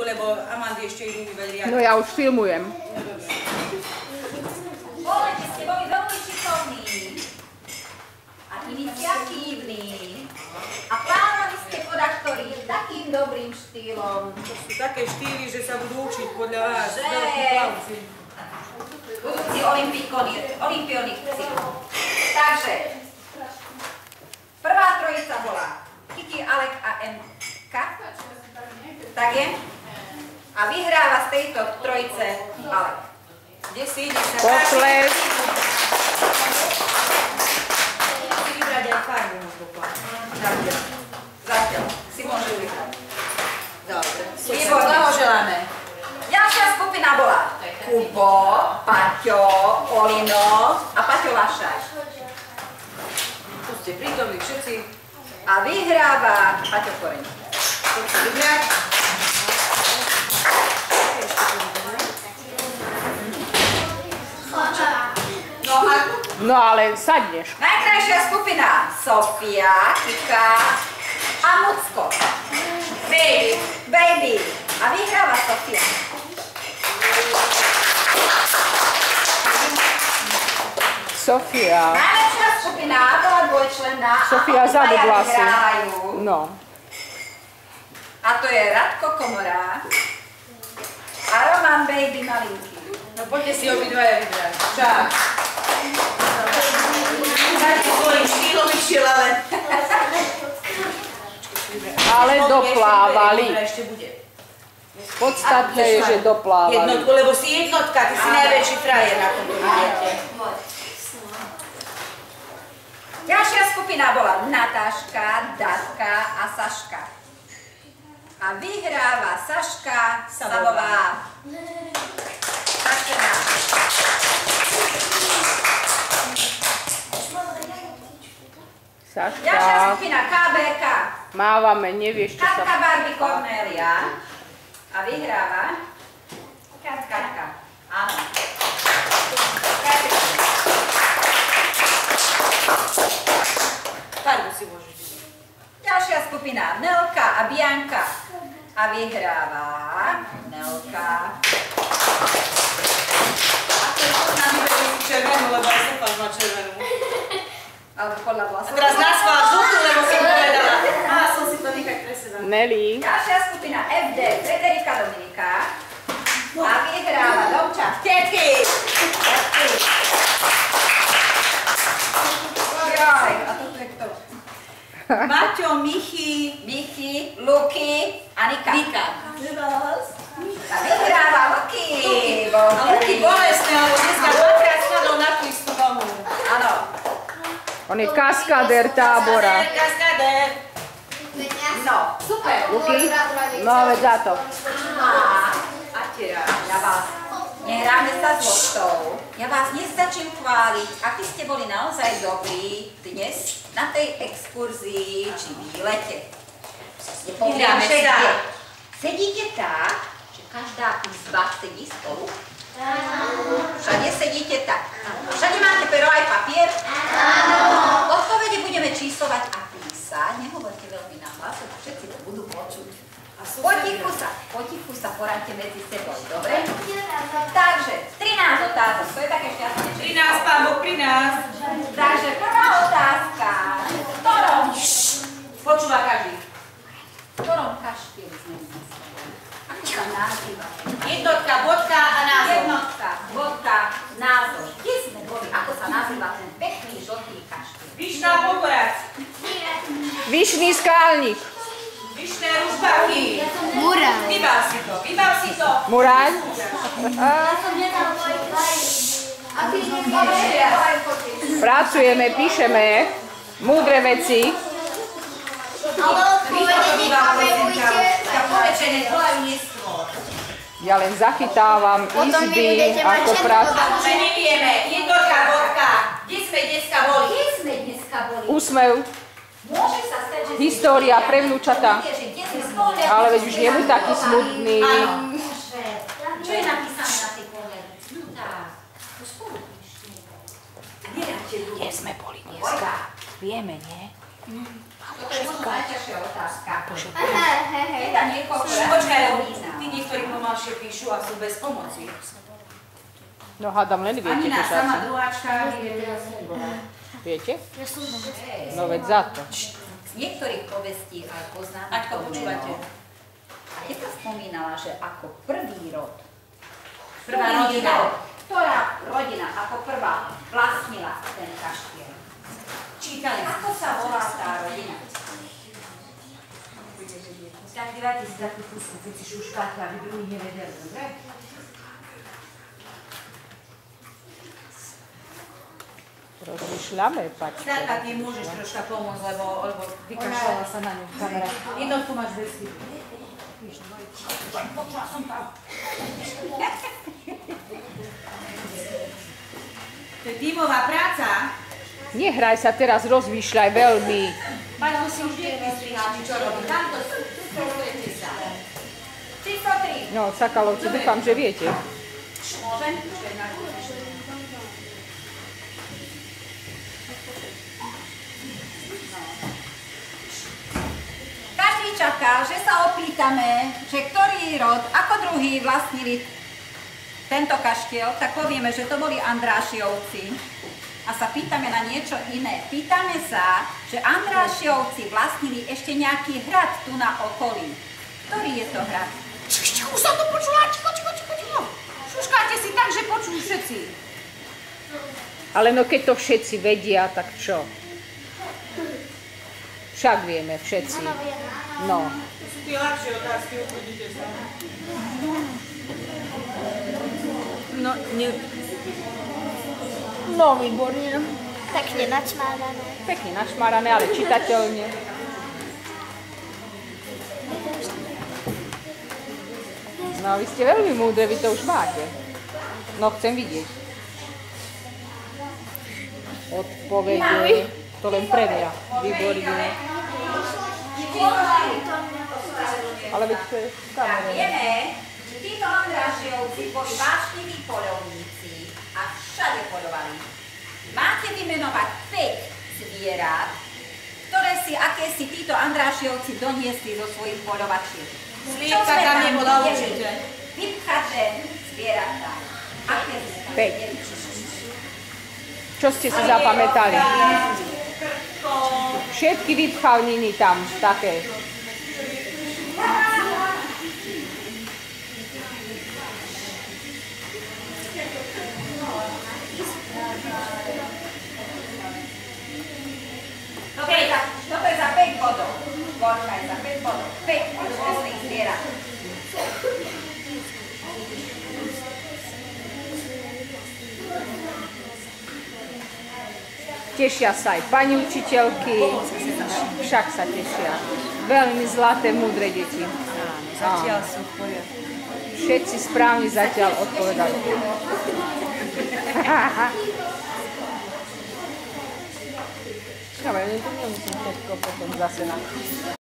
lebo Amandy ešte idú vyvať riadne. No ja už filmujem. Volete, ste boli veľmi šikovní a iniciatívni a plánovali ste podať ktorý takým dobrým štýlom. To sú také štýly, že sa budú učiť podľa vás. Že? Veľkí plavci. Budúci olympionikci. Takže, prvá trojica bola Kiki, Alek a Emka. Tak je? A vyhráva z tejto trojice Alek. Kde si ide sa Pokles. si vybrať aj farbu možno plán. Zatiaľ si môžu vyhrať. Dobre. Výborne. Blahoželáme. Ďalšia skupina bola Kubo, Paťo, Olino a Paťo Vašák. Tu ste prítomní všetci. A vyhráva Paťo Koreň. Poďte vybrať. No a No ale sadneš. najkrajšia skupina Sofia, Kika a Mucko. Baby. A vyhráva Sofia. Sofia. Najlepšia skupina bola dvojčlenná Sofia a zabudla obaja si. vyhrávajú. No. A to je Radko Komora a Roman Baby Malinky. no poďte si obidvaja vybrať. Čak. Taký svojím štýlom išiel, ale... Ale doplávali. Ešte bude. Podstatné je, že doplávali. Jednotku, lebo si jednotka, ty si najväčší frajer na tomto vidiete. Ďalšia skupina bola Natáška, Datka a Saška. A vyhráva Saška Savová. Saška. Ďalšia Saška. skupina KBK. Mávame, nevieš, čo Katka sa... Barbie Cornelia. A vyhráva Katka. Áno. Farbu si môžeš vybrať. Ďalšia skupina Nelka a Bianka. A vyhráva Nelka. A to je to nám vybrali si červenú, lebo aj Stefan má červenú. Alebo podľa A vlasov. teraz nás chvál žltú, lebo som povedala. Mala som si to nechať pre seba. Nelly. Ďalšia skupina FD, Frederika Dominika. A vyhráva Domča. Tetky! Jaj, a toto je kto? Maťo, Michy, Luky a Nika. Nika. A vyhráva Luky. A Luky bolestné, lebo dneska dvakrát spadol na tú istú domu. Áno. On je kaskadér tábora. Kaskadér. No, super. Luky? No, veď za to. A teraz, ja vás nehráme sa s ložkou. Ja vás nestačím chváliť, akí ste boli naozaj dobrí dnes na tej exkurzii či výlete. Vyhráme sa. Sedíte tak, že každá izba sedí spolu. Všade sedíte tak. Všade máte pero aj papier? Odpovede budeme číslovať a písať. Nehovorte veľmi nahlas, lebo všetci to budú počuť. Potichu sa poradte medzi sebou, dobre? Takže, 13 otázok, to je také šťastné. 13, pán Boh, pri nás. Takže, prvá otázka. V ktorom? Počúva každý. V ktorom kaštieli sme dnes? Ako sa nazýva? Jednotka, bodka a názov. Jednotka, bodka, názov. Kde sme boli? Ako sa nazýva ten pekný žltý kaštiel? Vyšná Pogorac. Vyšný skálnik. Vyšné Ružbachy. Murán. Vybav si to. Muraň. Pracujeme, píšeme. Múdre veci. Ale odpovede nevypavujte. Ja len zachytávam Potom vy izby, budete mať ako všetko pracujú. My nevieme. Jednotka, bodka. Kde sme dneska boli? Kde sme dneska boli? Úsmev. Môže sa stať, že... História pre vnúčata. Ale veď už nebuď taký smutný. Áno. Čo je napísané na tej pohľade? To spolu píšte. Kde sme boli dneska? Vieme, nie? Toto je možno najťažšia otázka. Hej. Teda niekoľko Počkaj, razy ty nech pomalšie píšu a sú bez pomoci. No hádam len viete, Anina, čo sama sa druháčka, ide teraz fungovať. viete? No veď za to. Z niektorých povestí ale poznáme Aťko, to počúvate. meno. A Eka spomínala, že ako prvý rod, Prvá rodina. ktorá rodina ako prvá vlastnila ten kaštiel. Čítali. Ako sa volá tá rodina? Tak dívajte si takú pusku, keď si šuškáte, aby druhý nevedeli, dobre? Rozmýšľame, pačko. Starka, ty môžeš troška pomôcť, lebo vykašľala sa na ňu kamera. Jednotku máš bez chyby. Počula som tam. To je tímová práca. Nehraj sa teraz, rozmýšľaj veľmi. Paťko si už nevystriháči, čo robí. Tamto sústrojujete sa. Číslo 3. No, Sakalovci, dúfam, že viete. Môžem? Každý čaká, že sa opýtame, že ktorý rod, ako druhý vlastnili tento kaštiel, tak povieme, že to boli Andrášiovci. A sa pýtame na niečo iné. Pýtame sa, že Andrášiovci vlastnili ešte nejaký hrad tu na okolí. Ktorý je to hrad? Už som to počula, ticho. Šuškáte si tak, že počujú všetci. Ale no keď to všetci vedia, tak čo? Však vieme, všetci. No. To sú tie ľahšie otázky, uchodíte sa. No, nie. No, výborne. Pekne načmárané. Pekne našmárané, ale čitateľne. No, vy ste veľmi múdre, vy to už máte. No, chcem vidieť. Odpovede, to len pre mňa. Výborne. Ale veď to je v Tak kamere. vieme, že títo Andrášiovci boli vášniví poľovníci a všade poľovali. Máte vymenovať 5 zvierat, ktoré si akési títo Andrášiovci doniesli zo svojich poľovačiek. Sliepka tam nebola určite. Vypchaté zvieratá. Aké Päť. Čo ste si zapamätali? Všetky vypchavniny tam, také. Toto je za 5 bodov. Borka je za 5 bodov. 5 rôznych zvierat. Tešia sa aj pani učiteľky, však sa tešia. Veľmi zlaté, múdre deti. Zatiaľ sú v poriadku. Všetci správne zatiaľ odpovedali. Dobre, to nemusím všetko potom zase na...